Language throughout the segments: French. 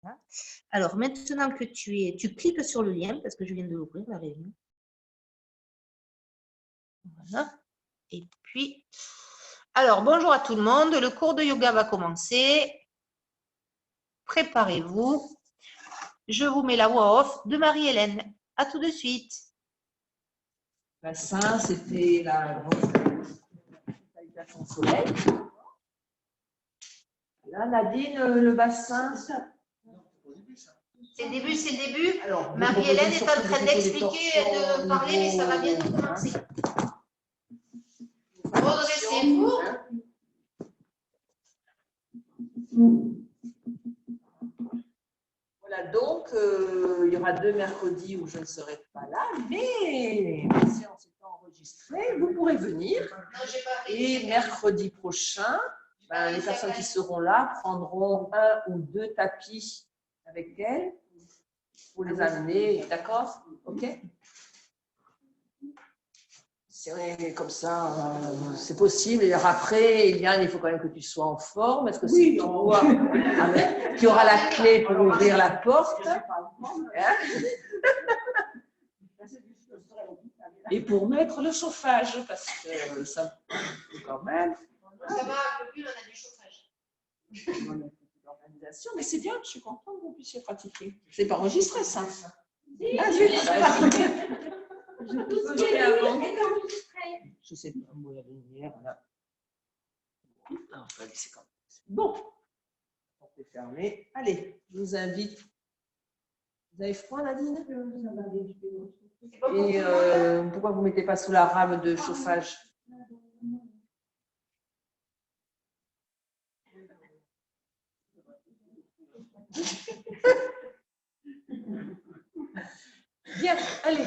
Voilà. Alors, maintenant que tu cliques sur le lien, parce que je viens de l'ouvrir, la réunion. Voilà. Et puis, alors, bonjour à tout le monde. Le cours de yoga va commencer. Préparez-vous. Je vous mets la voix off de Marie-Hélène. À tout de suite. Bassin, c'était la grande salutation au soleil. Là, Nadine, le bassin. C'est le début, c'est le début. Alors, Marie-Hélène est en train d'expliquer, de parler, mais ça va bientôt commencer. Redressez-vous. Voilà, donc, il y aura 2 mercredis où je ne serai pas là, mais la séance étant enregistrée, vous pourrez venir. Et mercredi prochain, les personnes qui seront là prendront 1 ou 2 tapis avec elles pour les amener, d'accord? Ok? C'est comme ça, c'est possible. Et après, Eliane, il faut quand même que tu sois en forme. Est-ce que c'est toi qui aura la clé pour ouvrir la porte? Hein? Et pour mettre le chauffage, parce que ça quand même. Ça va un peu plus, on a du chauffage. Mais c'est bien, je suis contente que vous puissiez pratiquer. C'est pas enregistré, ça. Je sais pas, moi, la lumière, là. Ah, on va laisser comme ça. Bon, on peut fermer. Allez, je vous invite. Vous avez froid, Nadine? Et pourquoi vous ne mettez pas sous la rame de chauffage? Bien, allez.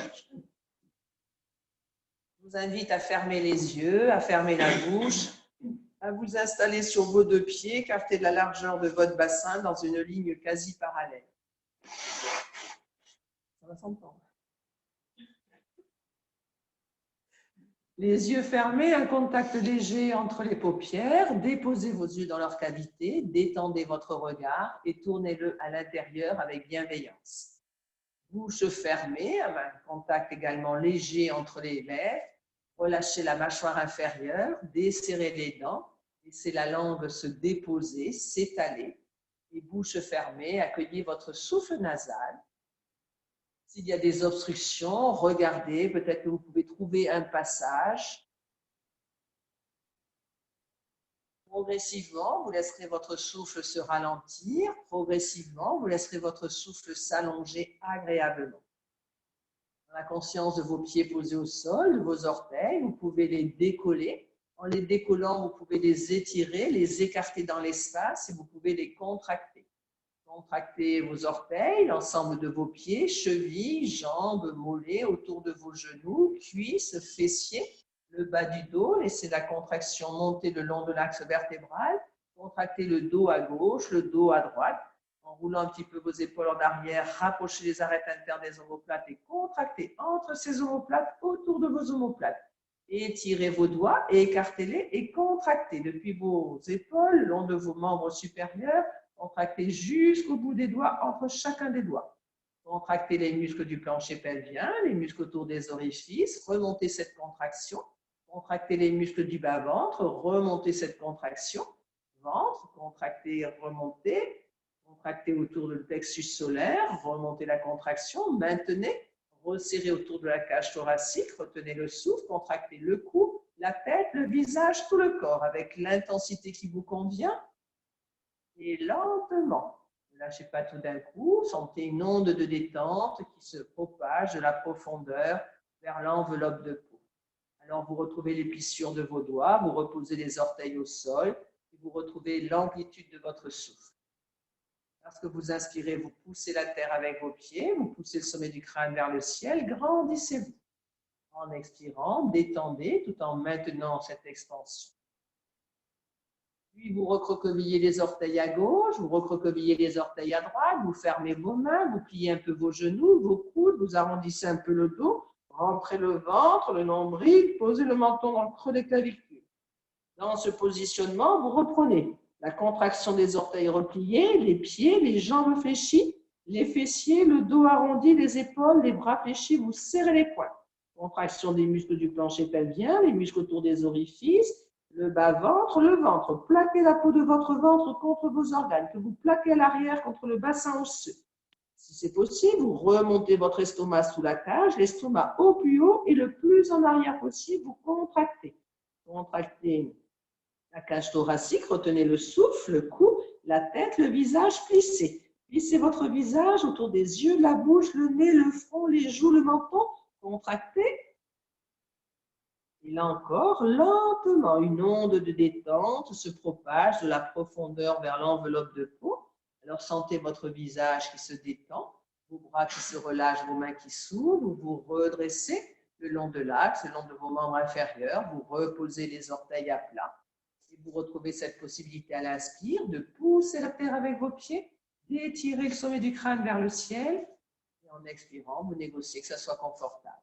Je vous invite à fermer les yeux, à fermer la bouche, à vous installer sur vos 2 pieds, écarter de la largeur de votre bassin dans une ligne quasi parallèle. Ça va s'entendre. Les yeux fermés, un contact léger entre les paupières. Déposez vos yeux dans leur cavité, détendez votre regard et tournez-le à l'intérieur avec bienveillance. Bouche fermée, un contact également léger entre les lèvres. Relâchez la mâchoire inférieure, desserrez les dents, laissez la langue se déposer, s'étaler. Et bouche fermée, accueillez votre souffle nasal. S'il y a des obstructions, regardez, peut-être que vous pouvez trouver un passage. Progressivement, vous laisserez votre souffle se ralentir. Progressivement, vous laisserez votre souffle s'allonger agréablement. Dans la conscience de vos pieds posés au sol, de vos orteils, vous pouvez les décoller. En les décollant, vous pouvez les étirer, les écarter dans l'espace et vous pouvez les contracter. Contractez vos orteils, l'ensemble de vos pieds, chevilles, jambes, mollets, autour de vos genoux, cuisses, fessiers, le bas du dos. Laissez la contraction monter le long de l'axe vertébral. Contractez le dos à gauche, le dos à droite. En roulant un petit peu vos épaules en arrière, rapprochez les arêtes internes des omoplates et contractez entre ces omoplates, autour de vos omoplates. Étirez vos doigts et écartez-les et contractez depuis vos épaules, le long de vos membres supérieurs. Contractez jusqu'au bout des doigts, entre chacun des doigts. Contractez les muscles du plancher pelvien, les muscles autour des orifices. Remontez cette contraction. Contractez les muscles du bas-ventre. Remontez cette contraction. Ventre, contractez, remontez. Contractez autour du plexus solaire. Remontez la contraction. Maintenez. Resserrez autour de la cage thoracique. Retenez le souffle. Contractez le cou, la tête, le visage, tout le corps avec l'intensité qui vous convient. Et lentement, ne lâchez pas tout d'un coup, sentez une onde de détente qui se propage de la profondeur vers l'enveloppe de peau. Alors vous retrouvez les plissures de vos doigts, vous reposez les orteils au sol et vous retrouvez l'amplitude de votre souffle. Lorsque vous inspirez, vous poussez la terre avec vos pieds, vous poussez le sommet du crâne vers le ciel, grandissez-vous. En expirant, détendez tout en maintenant cette expansion. Puis vous recroquevillez les orteils à gauche, vous recroquevillez les orteils à droite, vous fermez vos mains, vous pliez un peu vos genoux, vos coudes, vous arrondissez un peu le dos, rentrez le ventre, le nombril, posez le menton dans le creux des clavicules. Dans ce positionnement, vous reprenez La contraction des orteils repliés, les pieds, les jambes fléchies, les fessiers, le dos arrondi, les épaules, les bras fléchis, vous serrez les poings. Contraction des muscles du plancher pelvien, les muscles autour des orifices, le bas-ventre, le ventre. Plaquez la peau de votre ventre contre vos organes, que vous plaquez à l'arrière contre le bassin osseux. Si c'est possible, vous remontez votre estomac sous la cage, l'estomac au plus haut et le plus en arrière possible, vous contractez. Contractez la cage thoracique, retenez le souffle, le cou, la tête, le visage, plissez. Plissez votre visage autour des yeux, la bouche, le nez, le front, les joues, le menton. Contractez. Et là encore, lentement, une onde de détente se propage de la profondeur vers l'enveloppe de peau. Alors, sentez votre visage qui se détend, vos bras qui se relâchent, vos mains qui s'ouvrent, vous vous redressez le long de l'axe, le long de vos membres inférieurs, vous reposez les orteils à plat. Et vous retrouvez cette possibilité à l'inspire de pousser la terre avec vos pieds, d'étirer le sommet du crâne vers le ciel. Et en expirant, vous négociez que ça soit confortable.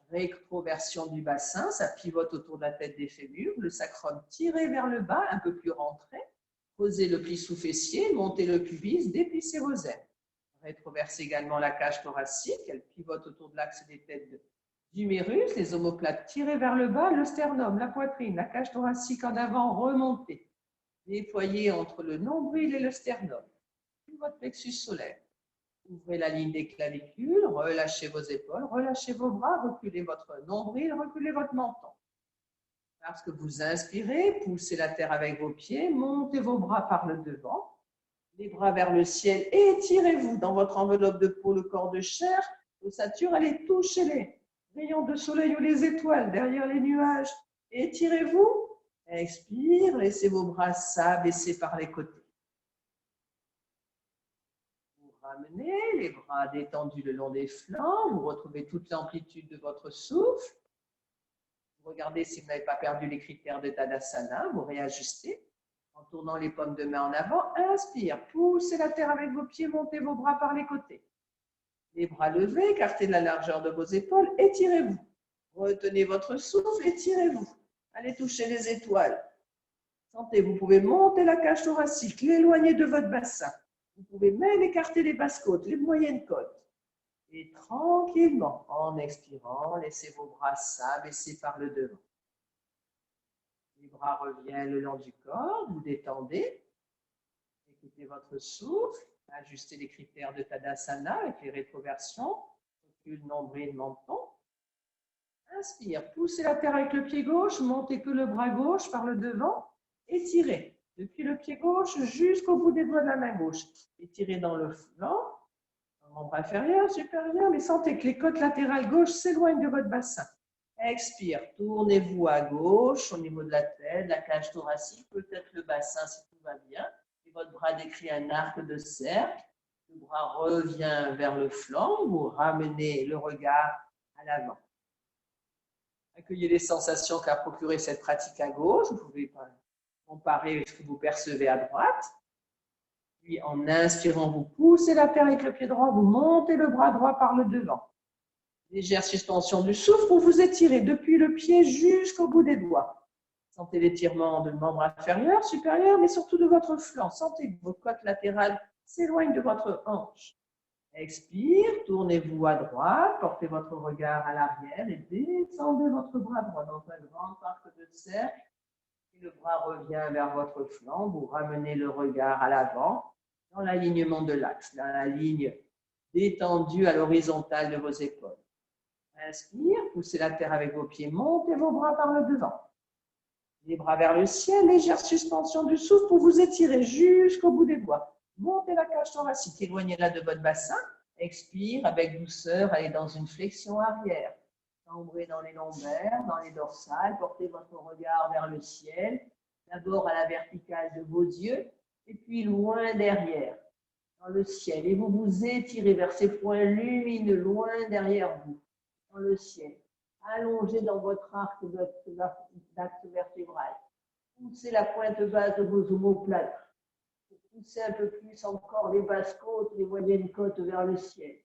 Rétroversion du bassin, ça pivote autour de la tête des fémurs, le sacrum tiré vers le bas, un peu plus rentré. Posez le pli sous-fessier, montez le pubis, déplissez vos ailes. Rétroversez également la cage thoracique, elle pivote autour de l'axe des têtes d'humérus, les omoplates tirées vers le bas, le sternum, la poitrine, la cage thoracique en avant, remontez. Déployez entre le nombril et le sternum. Puis votre plexus solaire. Ouvrez la ligne des clavicules, relâchez vos épaules, relâchez vos bras, reculez votre nombril, reculez votre menton. Parce que vous inspirez, poussez la terre avec vos pieds, montez vos bras par le devant, les bras vers le ciel, étirez-vous dans votre enveloppe de peau, le corps de chair, l'ossature, allez toucher les rayons de soleil ou les étoiles derrière les nuages. Étirez-vous, expire, laissez vos bras s'abaisser par les côtés. Ramenez les bras détendus le long des flancs, vous retrouvez toute l'amplitude de votre souffle. Vous regardez si vous n'avez pas perdu les critères de Tadasana, vous réajustez en tournant les paumes de main en avant. Inspire, poussez la terre avec vos pieds, montez vos bras par les côtés. Les bras levés, écartez la largeur de vos épaules, étirez-vous. Retenez votre souffle, étirez-vous. Allez toucher les étoiles. Sentez, vous pouvez monter la cage thoracique, l'éloigner de votre bassin. Vous pouvez même écarter les basses côtes, les moyennes côtes. Et tranquillement, en expirant, laissez vos bras s'abaisser par le devant. Les bras reviennent le long du corps, vous détendez. Écoutez votre souffle, ajustez les critères de Tadasana avec les rétroversions, recul, nombril, menton. Inspire, poussez la terre avec le pied gauche, montez que le bras gauche par le devant, étirez. Depuis le pied gauche jusqu'au bout des doigts de la main gauche. Étirez dans le flanc, membre inférieur, supérieur, mais sentez que les côtes latérales gauche s'éloignent de votre bassin. Expire, tournez-vous à gauche au niveau de la tête, la cage thoracique, peut-être le bassin si tout va bien. Et votre bras décrit un arc de cercle. Le bras revient vers le flanc, vous ramenez le regard à l'avant. Accueillez les sensations qu'a procuré cette pratique à gauche. Vous pouvez comparer avec ce que vous percevez à droite. Puis en inspirant, vous poussez la terre avec le pied droit, vous montez le bras droit par le devant. Légère suspension du souffle, vous vous étirez depuis le pied jusqu'au bout des doigts. Sentez l'étirement de membre inférieur, supérieur, mais surtout de votre flanc. Sentez que vos côtes latérales s'éloignent de votre hanche. Expire, tournez-vous à droite, portez votre regard à l'arrière et descendez votre bras droit dans un grand arc de cercle. Le bras revient vers votre flanc, vous ramenez le regard à l'avant, dans l'alignement de l'axe, dans la ligne détendue à l'horizontale de vos épaules. Inspire, poussez la terre avec vos pieds, montez vos bras par le devant. Les bras vers le ciel, légère suspension du souffle pour vous étirer jusqu'au bout des doigts. Montez la cage thoracique, éloignez-la de votre bassin. Expire avec douceur, allez dans une flexion arrière. Cambrez dans les lombaires, dans les dorsales, portez votre regard vers le ciel, d'abord à la verticale de vos yeux, et puis loin derrière, dans le ciel. Et vous vous étirez vers ces points lumineux, loin derrière vous, dans le ciel. Allongez dans votre arc d'axe vertébral. Poussez la pointe basse de vos omoplates. Poussez un peu plus encore les basses côtes, les moyennes côtes vers le ciel.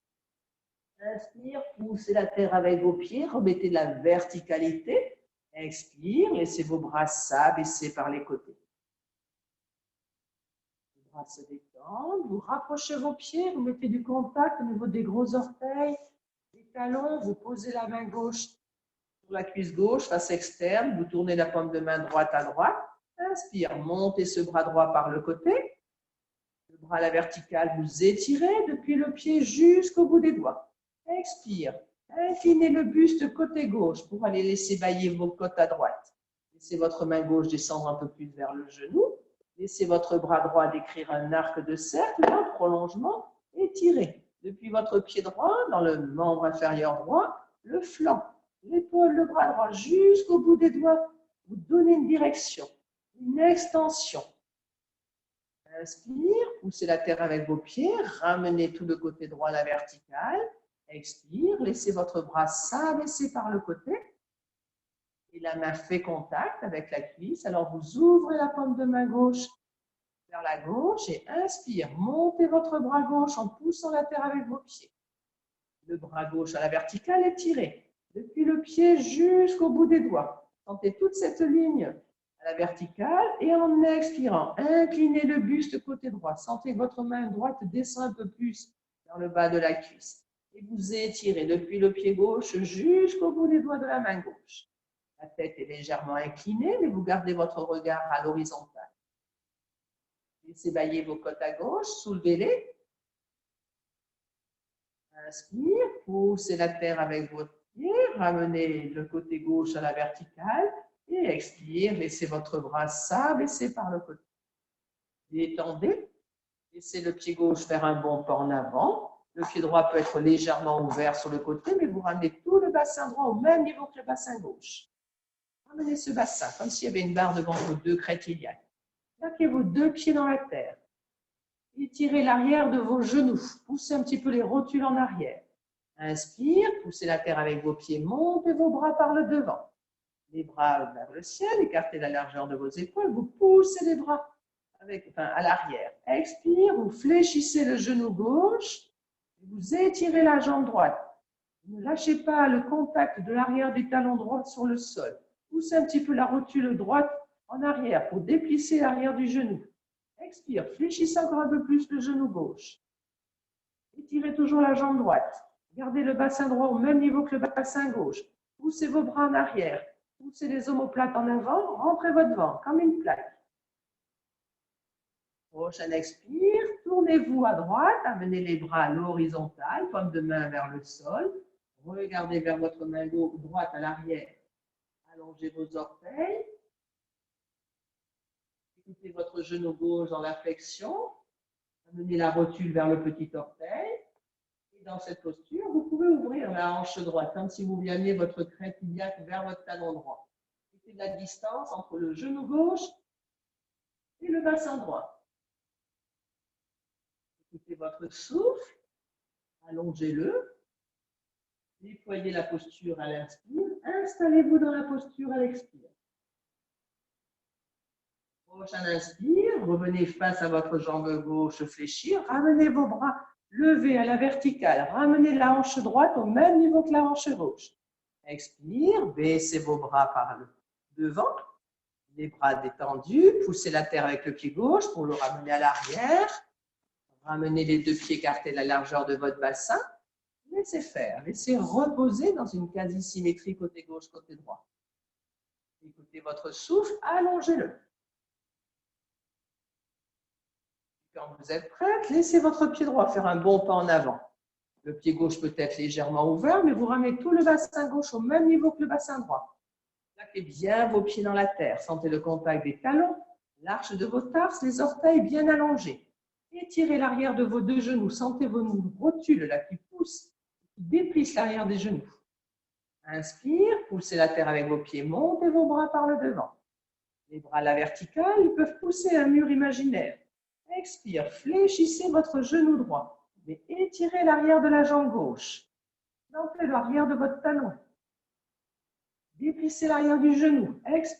Inspire, poussez la terre avec vos pieds, remettez de la verticalité. Expire, laissez vos bras s'abaisser par les côtés. bras se détendent. Vous rapprochez vos pieds, vous mettez du contact au niveau des gros orteils, des talons. Vous posez la main gauche sur la cuisse gauche, face externe. Vous tournez la paume de main droite à droite. Inspire, montez ce bras droit par le côté. Le bras à la verticale, vous étirez depuis le pied jusqu'au bout des doigts. Expire, inclinez le buste côté gauche pour aller laisser bailler vos côtes à droite. Laissez votre main gauche descendre un peu plus vers le genou. Laissez votre bras droit décrire un arc de cercle, un prolongement, étirez. Depuis votre pied droit, dans le membre inférieur droit, le flanc, l'épaule, le bras droit jusqu'au bout des doigts. Vous donnez une direction, une extension. Inspire, poussez la terre avec vos pieds, ramenez tout le côté droit à la verticale. Expire, laissez votre bras s'abaisser par le côté. Et la main fait contact avec la cuisse. Alors vous ouvrez la paume de main gauche vers la gauche et inspire. Montez votre bras gauche en poussant la terre avec vos pieds. Le bras gauche à la verticale étiré. Depuis le pied jusqu'au bout des doigts. Sentez toute cette ligne à la verticale et en expirant, inclinez le buste côté droit. Sentez que votre main droite descend un peu plus vers le bas de la cuisse. Et vous étirez depuis le pied gauche jusqu'au bout des doigts de la main gauche. La tête est légèrement inclinée, mais vous gardez votre regard à l'horizontale. Laissez bailler vos côtes à gauche, soulevez-les. Inspire, poussez la terre avec votre pied, ramenez le côté gauche à la verticale et expire, laissez votre bras s'abaisser par le côté. Détendez, laissez le pied gauche faire un bon pas en avant. Le pied droit peut être légèrement ouvert sur le côté, mais vous ramenez tout le bassin droit au même niveau que le bassin gauche. Ramenez ce bassin comme s'il y avait une barre devant vos deux crêtes iliaques. Plaquez vos deux pieds dans la terre. Étirez l'arrière de vos genoux. Poussez un petit peu les rotules en arrière. Inspire, poussez la terre avec vos pieds. Montez vos bras par le devant. Les bras vers le ciel. Écartez la largeur de vos épaules. Vous poussez les bras à l'arrière. Expire, vous fléchissez le genou gauche. Vous étirez la jambe droite. Ne lâchez pas le contact de l'arrière du talon droit sur le sol. Poussez un petit peu la rotule droite en arrière pour déplisser l'arrière du genou. Expire, fléchissez encore un peu plus le genou gauche. Étirez toujours la jambe droite. Gardez le bassin droit au même niveau que le bassin gauche. Poussez vos bras en arrière. Poussez les omoplates en avant. Rentrez votre ventre comme une plaque. Prochain expire, tournez-vous à droite. Amenez les bras à l'horizontale, paume de main vers le sol. Regardez vers votre main droite à l'arrière. Allongez vos orteils. Écoutez votre genou gauche dans la flexion. Amenez la rotule vers le petit orteil. Et dans cette posture, vous pouvez ouvrir la hanche droite, comme si vous veniez votre crête iliaque vers votre talon droit. Mettez de la distance entre le genou gauche et le bassin droit. Écoutez votre souffle. Allongez-le. Déployez la posture à l'inspire. Installez-vous dans la posture à l'expire. Prochain inspire, revenez face à votre jambe gauche fléchie, ramenez vos bras levés à la verticale, ramenez la hanche droite au même niveau que la hanche gauche. Expire, baissez vos bras par le devant, les bras détendus, poussez la terre avec le pied gauche pour le ramener à l'arrière. Ramenez les deux pieds écartés la largeur de votre bassin. Laissez faire, laissez reposer dans une quasi-symétrie côté gauche, côté droit. Écoutez votre souffle, allongez-le. Quand vous êtes prête, laissez votre pied droit faire un bon pas en avant. Le pied gauche peut être légèrement ouvert, mais vous ramenez tout le bassin gauche au même niveau que le bassin droit. Plaquez bien vos pieds dans la terre. Sentez le contact des talons, l'arche de vos tarses, les orteils bien allongés. Étirez l'arrière de vos deux genoux. Sentez vos rotules là qui poussent, qui déplissent l'arrière des genoux. Inspire, poussez la terre avec vos pieds, montez vos bras par le devant. Les bras à la verticale, ils peuvent pousser un mur imaginaire. Expire, fléchissez votre genou droit, mais étirez l'arrière de la jambe gauche. Plantez l'arrière de votre talon. Déplissez l'arrière du genou. Expire.